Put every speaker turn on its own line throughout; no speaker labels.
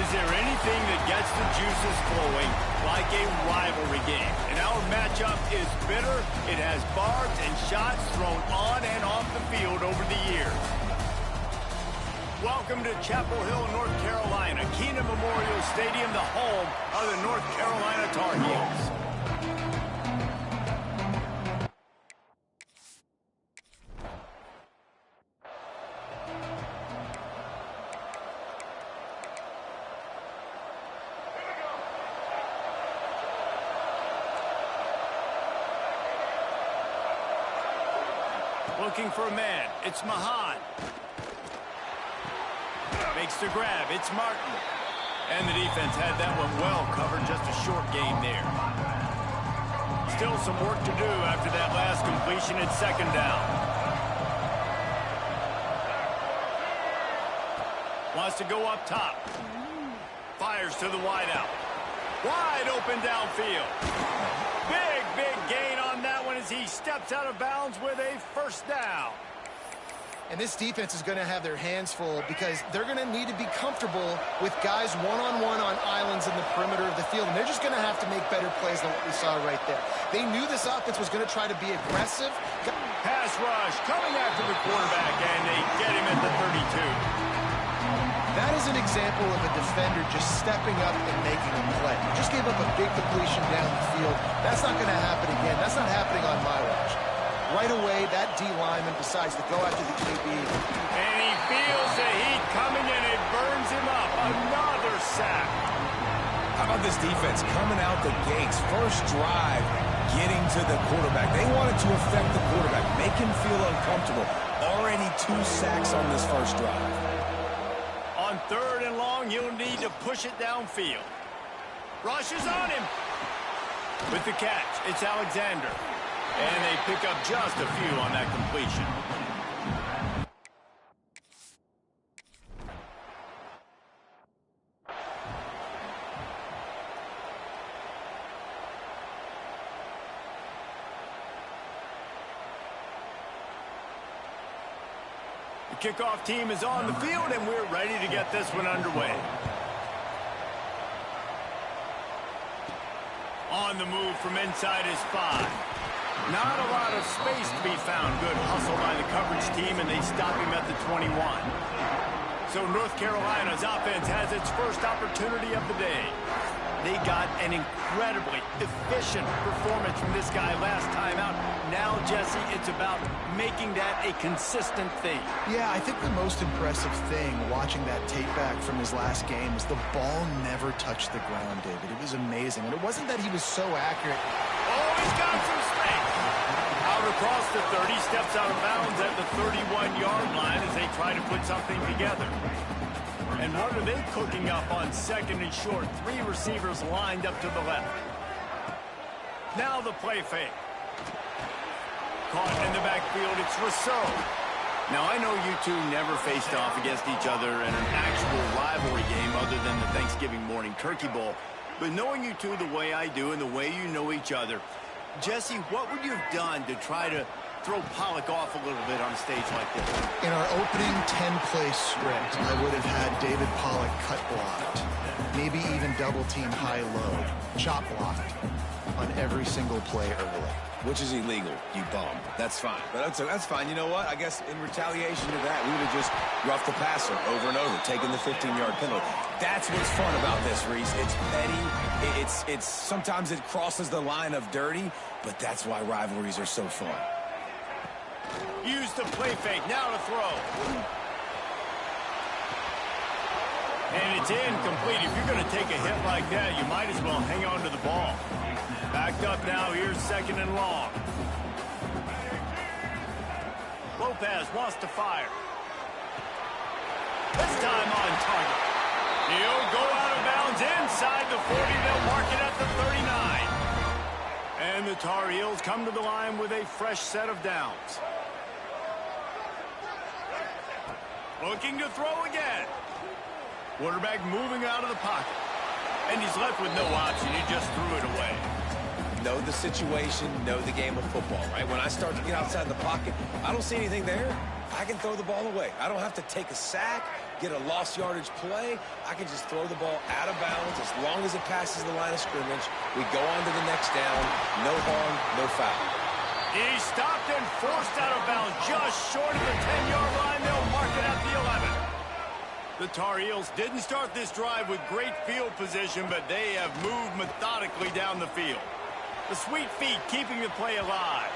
Is there anything that gets the juices flowing like a rivalry game? And our matchup is bitter. It has barbs and shots thrown on and off the field over the years. Welcome to Chapel Hill, North Carolina, Keenan Memorial Stadium, the home of the North Carolina Tar Heels. Looking for a man. It's Mahan. Makes the grab. It's Martin. And the defense had that one well covered. Just a short game there. Still some work to do after that last completion at second down. Wants to go up top. Fires to the wideout. Wide open downfield. Big gain on that one as he steps out of bounds with a first down.
And this defense is going to have their hands full because they're going to need to be comfortable with guys one-on-one on islands in the perimeter of the field. And they're just going to have to make better plays than what we saw right there. They knew this offense was going to try to be aggressive.
Pass rush coming after the quarterback, and they get him at the 32.
That is an example of a defender just stepping up and making a play. Just gave up a big completion down the field. That's not going to happen again. That's not happening on my watch. Right away, that D lineman decides to go after the QB.
And he feels the heat coming, and it burns him up. Another sack.
How about this defense coming out the gates? First drive, getting to the quarterback. They wanted to affect the quarterback, make him feel uncomfortable. Already 2 sacks on this first drive.
On third and long, you'll need to push it downfield. Rushes on him. With the catch, it's Alexander. And they pick up just a few on that completion. The kickoff team is on the field, and we're ready to get this one underway. On the move from inside his 5. Not a lot of space to be found. Good hustle by the coverage team, and they stop him at the 21. So North Carolina's offense has its first opportunity of the day. They got an incredibly efficient performance from this guy last time out. Now, Jesse, it's about making that a consistent thing.
Yeah, I think the most impressive thing watching that tape back from his last game is the ball never touched the ground, David. It was amazing. And it wasn't that he was so accurate.
Oh, he's got some space. Out across the 30, steps out of bounds at the 31-yard line as they try to put something together. And what are they cooking up on second and short? 3 receivers lined up to the left. Now the play fake. Caught in the backfield, it's Rousseau. Now, I know you two never faced off against each other in an actual rivalry game other than the Thanksgiving morning turkey bowl. But knowing you two the way I do and the way you know each other, Jesse, what would you have done to try to throw Pollock off a little bit on a stage like this?
In our opening 10-play script, I would have had David Pollock cut blocked, maybe even double-team high-low, chop blocked on every single play early.
Which is illegal, you bum. That's fine. But that's fine. You know what? I guess in retaliation to that, we would have just roughed the passer over and over, taking the 15-yard penalty. That's what's fun about this, Reese. It's petty. It's sometimes it crosses the line of dirty, but that's why rivalries are so fun.
Use the play fake. Now to throw. And it's incomplete. If you're going to take a hit like that, you might as well hang on to the ball. Backed up now. Here's second and long. Lopez wants to fire. This time on target. He'll go out of bounds inside the 40. They'll mark it at the 39. And the Tar Heels come to the line with a fresh set of downs. Looking to throw again. Quarterback moving out of the pocket. And he's left with no option. He just threw it away.
know the situation, know the game of football, right? When I start to get outside the pocket, I don't see anything there. I can throw the ball away. I don't have to take a sack, get a lost yardage play. I can just throw the ball out of bounds as long as it passes the line of scrimmage. We go on to the next down. No harm, no foul.
He's stopped and forced out of bounds just short of the 10-yard line. They'll mark it at the 11. The Tar Heels didn't start this drive with great field position, but they have moved methodically down the field. The sweet feet keeping the play alive.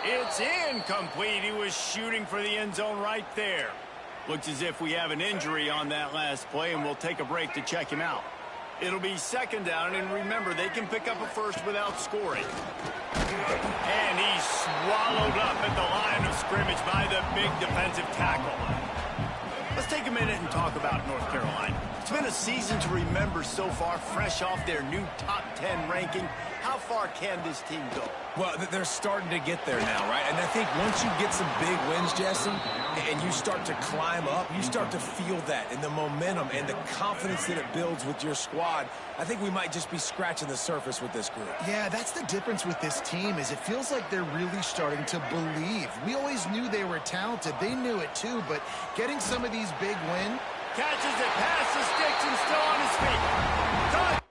It's incomplete. He was shooting for the end zone right there. Looks as if we have an injury on that last play, and we'll take a break to check him out. It'll be second down, and remember, they can pick up a first without scoring. And he's swallowed up at the line of scrimmage by the big defensive tackle. Let's take a minute and talk about North Carolina. It's been a season to remember so far, fresh off their new top 10 ranking. How far can this team go?
Well, they're starting to get there now, right? And I think once you get some big wins, Jesse, and you start to climb up, you start to feel that and the momentum and the confidence that it builds with your squad. I think we might just be scratching the surface with this group.
Yeah, that's the difference with this team is it feels like they're really starting to believe. We always knew they were talented. They knew it too, but getting some of these big wins.
Catches it, passes, sticks, and still on his feet. Touch!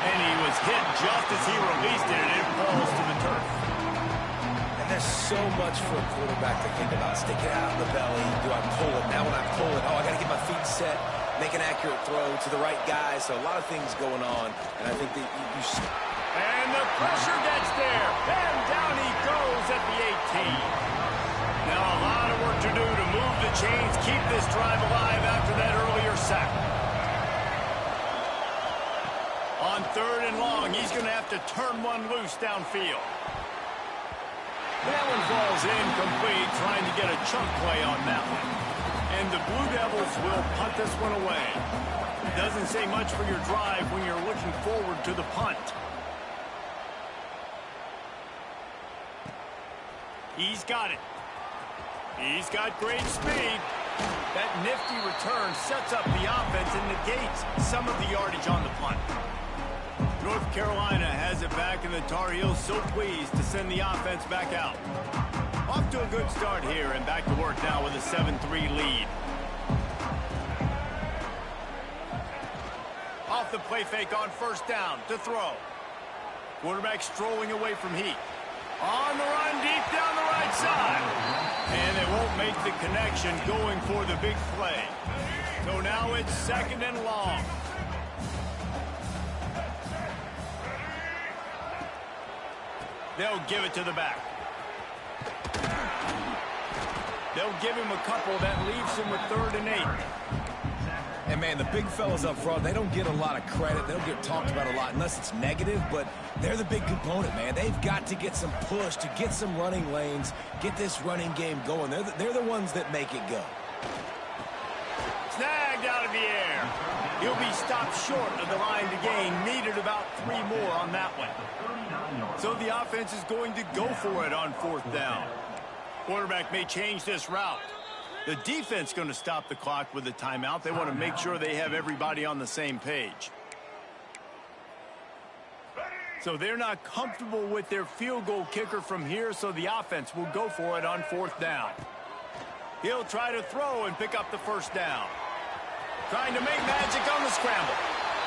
And he was hit just as he released it, and it falls to the turf.
And there's so much for a quarterback to think about. Stick it out of the belly. Do I pull it? Now when I pull it, I got to get my feet set, make an accurate throw to the right guy. So a lot of things going on, and I think that you
and the pressure gets there, and down he goes at the 18. Now a lot of work to do to move the chains, keep this drive alive after that earlier sack. On third and long, he's going to have to turn one loose downfield. That one falls incomplete, trying to get a chunk play on that one. And the Blue Devils will punt this one away. It doesn't say much for your drive when you're looking forward to the punt. He's got it. He's got great speed. That nifty return sets up the offense and negates some of the yardage on the punt. North Carolina has it back, and the Tar Heels so pleased to send the offense back out. Off to a good start here, and back to work now with a 7-3 lead. Off the play fake on first down to throw. Quarterback strolling away from heat. On the run deep down the right side. And they won't make the connection going for the big play. So now it's second and long. They'll give it to the back. They'll give him a couple. That leaves him with 3rd and 8.
And, man, the big fellas up front, they don't get a lot of credit. They don't get talked about a lot unless it's negative, but they're the big component, man. They've got to get some push to get some running lanes, get this running game going. They're the ones that make it go.
Snagged out of the air. He'll be stopped short of the line to gain. Needed about 3 more on that one. So the offense is going to go for it on 4th down. Quarterback may change this route. The defense going to stop the clock with a timeout. They want to make sure they have everybody on the same page. So they're not comfortable with their field goal kicker from here, so the offense will go for it on 4th down. He'll try to throw and pick up the first down. Trying to make magic on the scramble.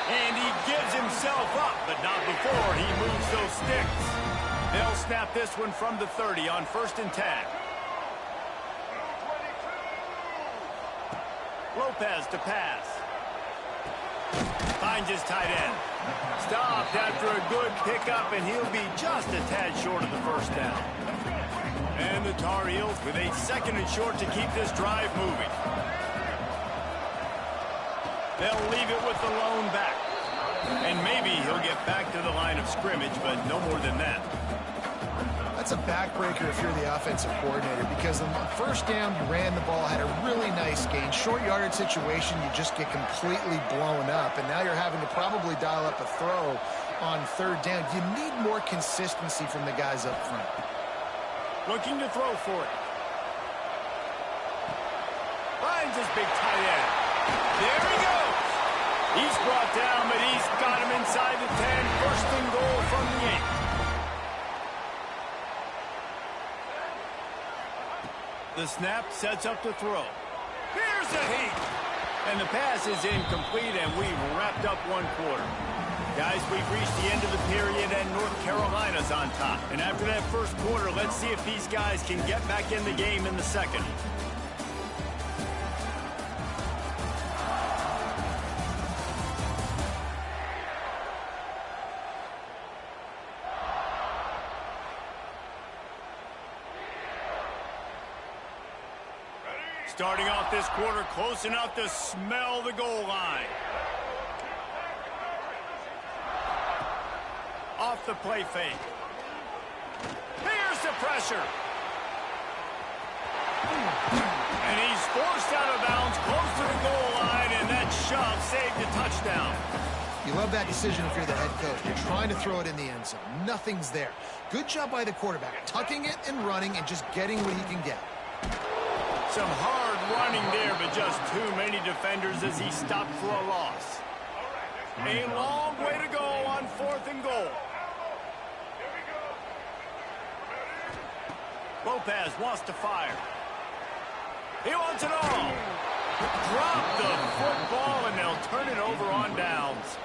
And he gives himself up, but not before he moves those sticks. They'll snap this one from the 30 on 1st and 10. Lopez to pass. Finds his tight end. Stopped after a good pickup, and he'll be just a tad short of the first down. And the Tar Heels with a 2nd and short to keep this drive moving. They'll leave it with the lone back. And maybe he'll get back to the line of scrimmage, but no more than that.
That's a backbreaker if you're the offensive coordinator, because on the first down, you ran the ball, had a really nice gain. Short yardage situation, you just get completely blown up, and now you're having to probably dial up a throw on third down. You need more consistency from the guys up front.
Looking to throw for it. Finds his big tight end. There he goes. He's brought down, but he's got him inside the 10. First and goal from the 8. The snap sets up the throw. Here's a heat. And the pass is incomplete, and we've wrapped up one quarter. Guys, we've reached the end of the period, and North Carolina's on top. And after that first quarter, let's see if these guys can get back in the game in the second. Starting off this quarter close enough to smell the goal line. Off the play fake. Here's the pressure. And he's forced out of bounds close to the goal line, and that shove saved a touchdown.
You love that decision if you're the head coach. You're trying to throw it in the end zone. Nothing's there. Good job by the quarterback, tucking it and running and just getting what he can get.
Some hard running there, but just too many defenders as he stopped for a loss. A long way to go on 4th and goal. Lopez wants to fire. He wants it all. Drop the football, and they'll turn it over on downs.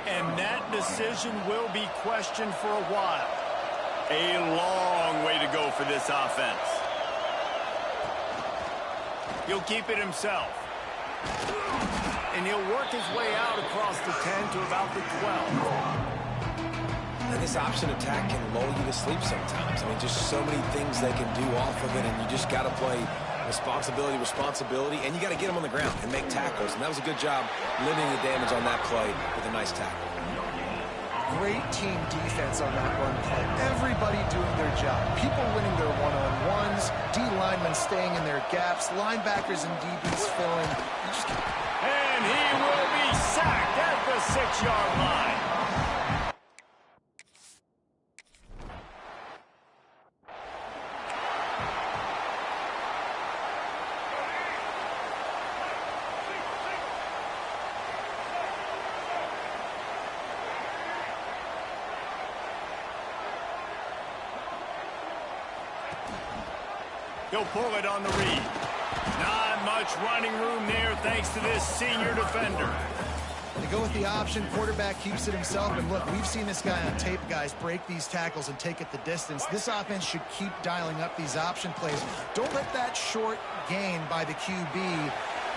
And that decision will be questioned for a while. A long way to go for this offense. He'll keep it himself. And he'll work his way out across the 10 to about the 12.
And this option attack can lull you to sleep sometimes. I mean, just so many things they can do off of it, and you just got to play responsibility, and you got to get them on the ground and make tackles. And that was a good job limiting the damage on that play with a nice tackle.
Great team defense on that run play. Everybody doing their job. People winning their one-on-ones, D linemen staying in their gaps, linebackers and DBs filling.
And he will be sacked at the 6-yard line. He'll pull it on the read. Not much running room there thanks to this senior defender.
They go with the option. Quarterback keeps it himself. And look, we've seen this guy on tape, guys, break these tackles and take it the distance. This offense should keep dialing up these option plays. Don't let that short gain by the QB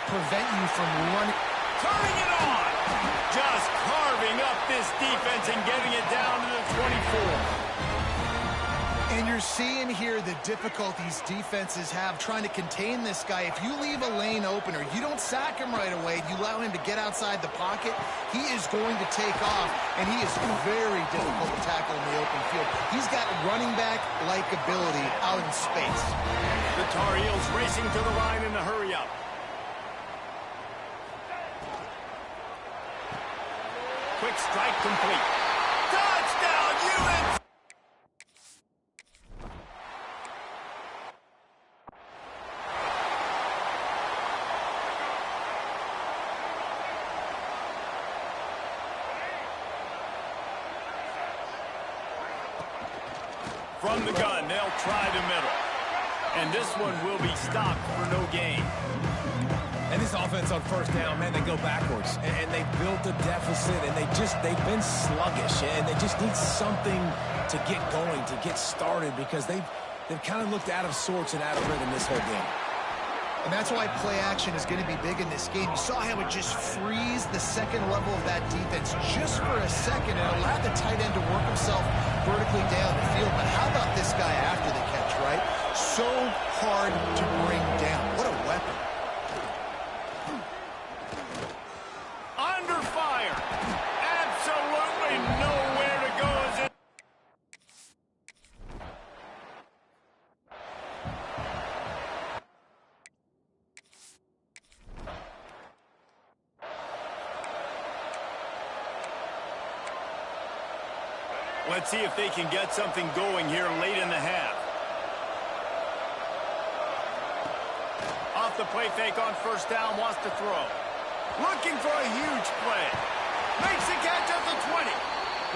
prevent you from running.
Turning it on. Just carving up this defense and getting it down to the 24.
And you're seeing here the difficulties defenses have trying to contain this guy. If you leave a lane open or you don't sack him right away, you allow him to get outside the pocket, he is going to take off, and he is very difficult to tackle in the open field. He's got running back-like ability out in space.
The Tar Heels racing to the line in a hurry-up. Quick strike complete. Touchdown, UNC! From the gun, they'll try the middle. And this one will be stopped for no gain.
And this offense on first down, man, they go backwards. And they built a deficit, and they've been sluggish. And they just need something to get going, to get started, because they've kind of looked out of sorts and out of rhythm this whole game.
And that's why play action is going to be big in this game. You saw how it just frees the second level of that defense just for a second and allowed the tight end to work himself vertically down the field. But how about this guy after the catch, right? So hard to bring down. What a weapon.
Under fire. Absolutely nowhere to go as it. Let's see if they can get something going here late in the half. Off the play fake on first down, wants to throw. Looking for a huge play. Makes the catch at the 20.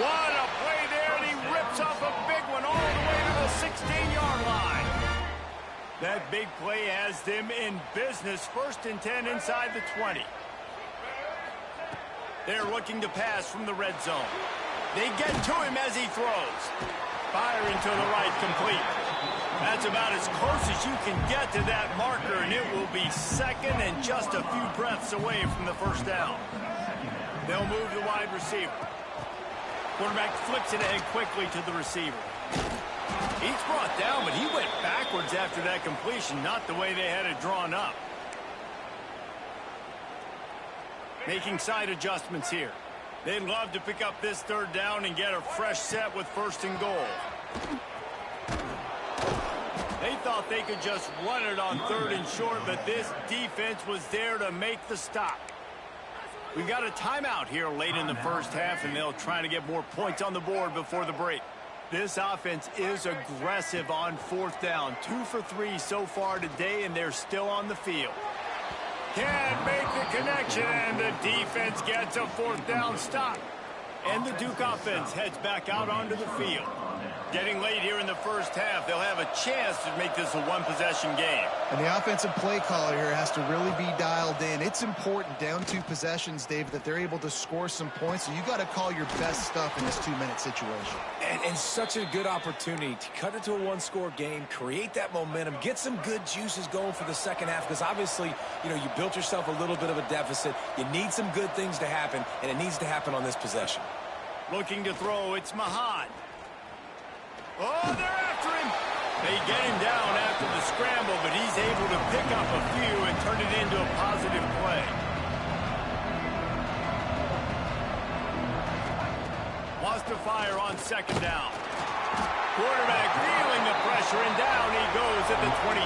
What a play there, and he rips off a big one all the way to the 16-yard line. That big play has them in business. 1st and 10 inside the 20. They're looking to pass from the red zone. They get to him as he throws. Firing to the right, complete. That's about as close as you can get to that marker, and it will be 2nd and just a few breaths away from the first down. They'll move the wide receiver. Quarterback flips it ahead quickly to the receiver. He's brought down, but he went backwards after that completion, not the way they had it drawn up. Making side adjustments here. They'd love to pick up this 3rd down and get a fresh set with 1st and goal. They thought they could just run it on 3rd and short, but this defense was there to make the stop. We've got a timeout here late in the first half, and they'll try to get more points on the board before the break. This offense is aggressive on 4th down. 2 for 3 so far today, and they're still on the field. Can't make the connection, and the defense gets a 4th down stop. And the Duke offense heads back out onto the field. Getting late here in the first half, they'll have a chance to make this a one-possession game.
And the offensive play caller here has to really be dialed in. It's important down 2 possessions, Dave, that they're able to score some points. So you got to call your best stuff in this 2-minute situation.
And such a good opportunity to cut it to a 1-score game, create that momentum, get some good juices going for the second half, because obviously, you know, you built yourself a little bit of a deficit. You need some good things to happen, and it needs to happen on this possession.
Looking to throw, it's Mahad. Oh, they're after him. They get him down after the scramble, but he's able to pick up a few and turn it into a positive play. Wants to fire on 2nd down. Quarterback feeling the pressure, and down he goes at the 22.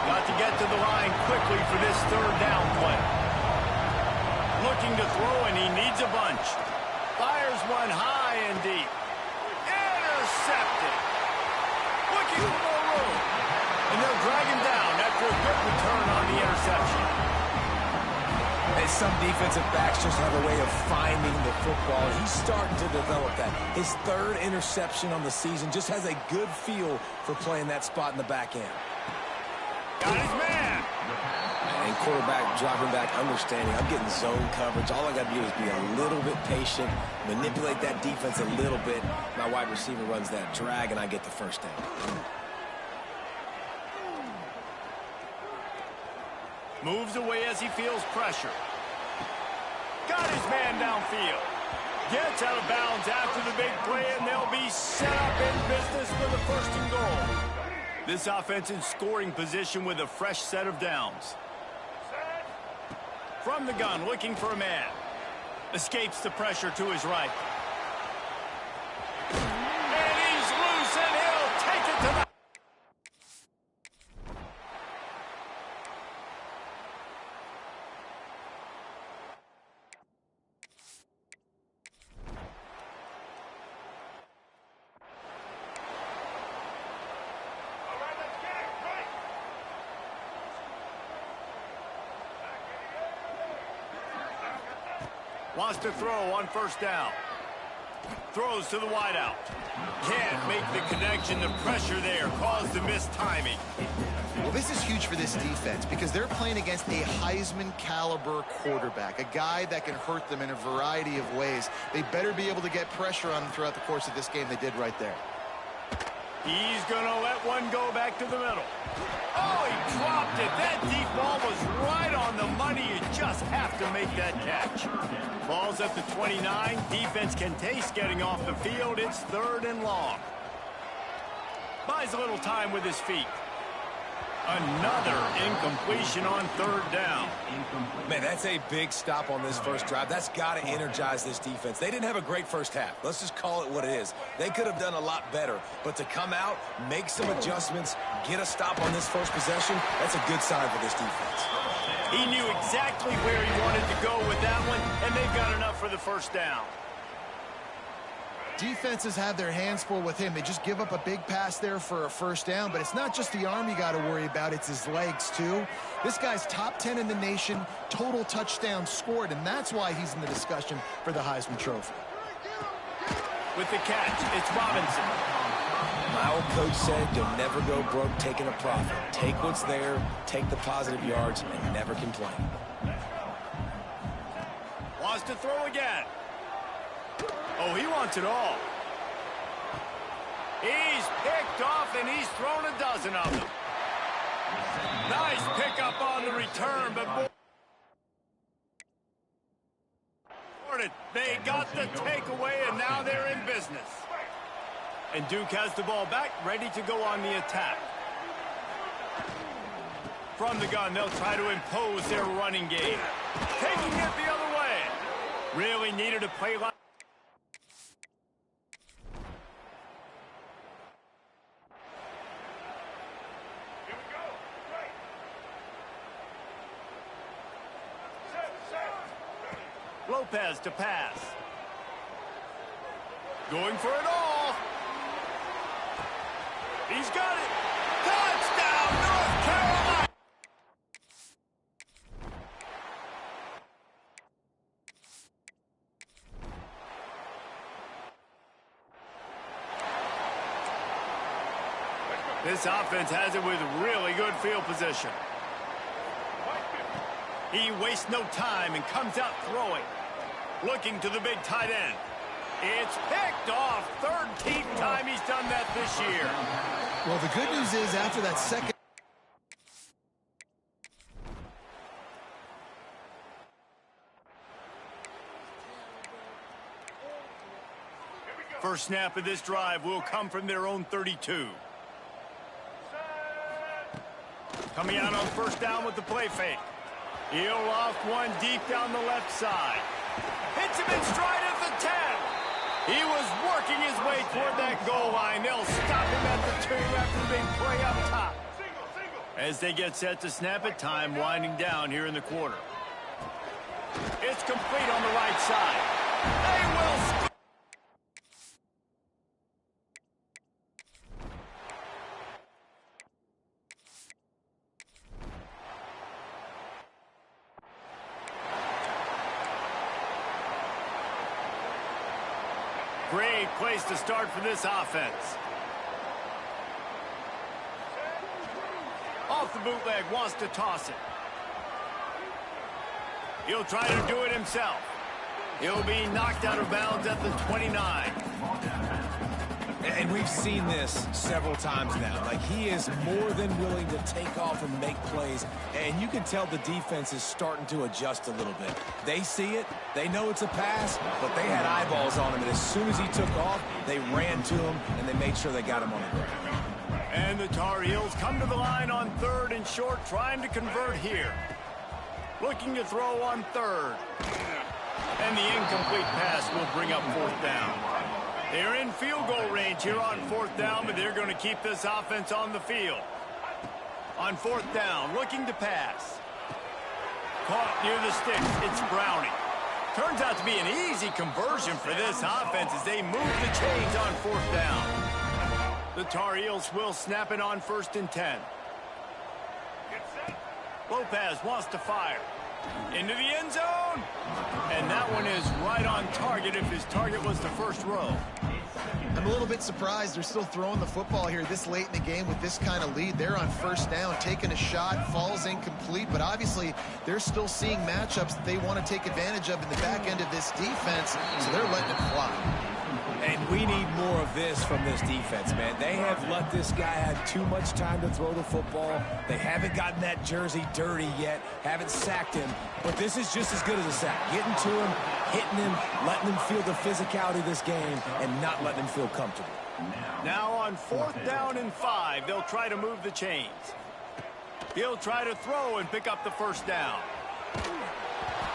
Got to get to the line quickly for this 3rd down play. Looking to throw, and he needs a bunch. Fires one high and deep. Intercepted. Looking for more room. And they'll drag him down after a good return on the interception.
And some defensive backs just have a way of finding the football. He's starting to develop that. His 3rd interception on the season, just has a good feel for playing that spot in the back end.
Got his man.
And quarterback dropping back, understanding I'm getting zone coverage. All I got to do is be a little bit patient, manipulate that defense a little bit. My wide receiver runs that drag, and I get the first down.
Moves away as he feels pressure. Got his man downfield. Gets out of bounds after the big play, and they'll be set up in business for the 1st and goal. This offense in scoring position with a fresh set of downs. From the gun, looking for a man. Escapes the pressure to his right. And he's loose, and he'll take it to the... Wants to throw on 1st down. Throws to the wideout. Can't make the connection. The pressure there caused the missed timing.
Well, this is huge for this defense because they're playing against a Heisman-caliber quarterback, a guy that can hurt them in a variety of ways. They better be able to get pressure on him throughout the course of this game. They did right there.
He's going to let one go back to the middle. Oh, he dropped it. That deep ball was right on the money. You just have to make that catch. Ball's at the 29. Defense can taste getting off the field. It's 3rd and long. Buys a little time with his feet. Another incompletion on 3rd down.
Man, that's a big stop on this first drive. That's got to energize this defense. They didn't have a great first half. Let's just call it what it is. They could have done a lot better. But to come out, make some adjustments, get a stop on this first possession, that's a good sign for this defense.
He knew exactly where he wanted to go with that one, and they've got enough for the 1st down.
Defenses have their hands full with him. They just give up a big pass there for a first down, but it's not just the arm you got to worry about, it's his legs too. This guy's top 10 in the nation, total touchdowns scored, and that's why he's in the discussion for the Heisman Trophy.
With the catch, it's Robinson.
My old coach said you'll never go broke taking a profit. Take what's there, take the positive yards, and never complain.
Wants to throw again. Oh, he wants it all. He's picked off, and he's thrown a dozen of them. Nice pickup on the return, but they got the takeaway, and now they're in business. And Duke has the ball back, ready to go on the attack. From the gun, they'll try to impose their running game. Taking it the other way. Really needed a play like... Lopez to pass. Going for it all. He's got it. Touchdown, North Carolina. This offense has it with really good field position. He wastes no time and comes out throwing. Looking to the big tight end. It's picked off. 13th time he's done that this year.
Well, the good news is after that second...
First snap of this drive will come from their own 32. Coming out on first down with the play fake. He'll loft one deep down the left side. Hits him in stride at the 10. He was working his way toward that goal line. They'll stop him at the 2 after the big play up top. As they get set to snap it, time winding down here in the quarter. It's complete on the right side. They will score. Great place to start for this offense. Off the bootleg, wants to toss it. He'll try to do it himself. He'll be knocked out of bounds at the 29.
And we've seen this several times now. Like, he is more than willing to take off and make plays. And you can tell the defense is starting to adjust a little bit. They see it. They know it's a pass, but they had eyeballs on him. And as soon as he took off, they ran to him, and they made sure they got him on the ground.
And the Tar Heels come to the line on 3rd and short, trying to convert here. Looking to throw on 3rd. And the incomplete pass will bring up 4th down. They're in field goal range here on 4th down, but they're going to keep this offense on the field. On 4th down, looking to pass. Caught near the sticks, it's Browning. Turns out to be an easy conversion for this offense as they move the chains on 4th down. The Tar Heels will snap it on 1st and 10. Lopez wants to fire. Into the end zone. And that one is right on target if his target was the first row.
I'm a little bit surprised they're still throwing the football here this late in the game with this kind of lead. They're on 1st down, taking a shot, falls incomplete, but obviously they're still seeing matchups that they want to take advantage of in the back end of this defense, so they're letting it fly.
And we need more of this from this defense, man. They have let this guy have too much time to throw the football. They haven't gotten that jersey dirty yet, haven't sacked him, but this is just as good as a sack. Getting to him, hitting him, letting him feel the physicality of this game, and not letting him feel comfortable.
Now on 4th down and 5, they'll try to move the chains. He'll try to throw and pick up the 1st down.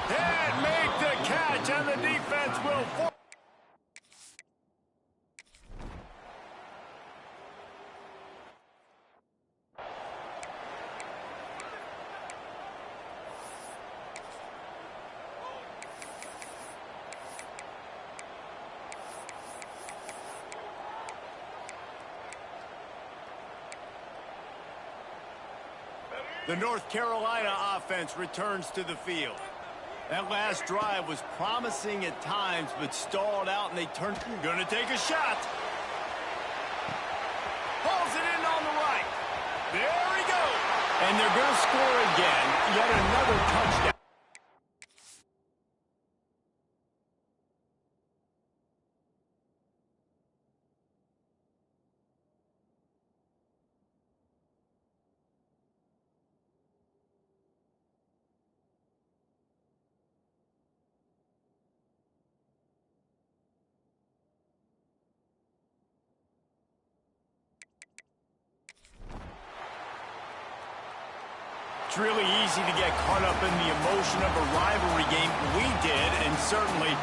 Can't make the catch, and the defense will force. The North Carolina offense returns to the field. That last drive was promising at times, but stalled out, and they turned. Gonna take a shot. Hauls it in on the right. There he goes. And they're gonna score again. Yet another touchdown. It's really easy to get caught up in the emotion of a rivalry game. We did, and certainly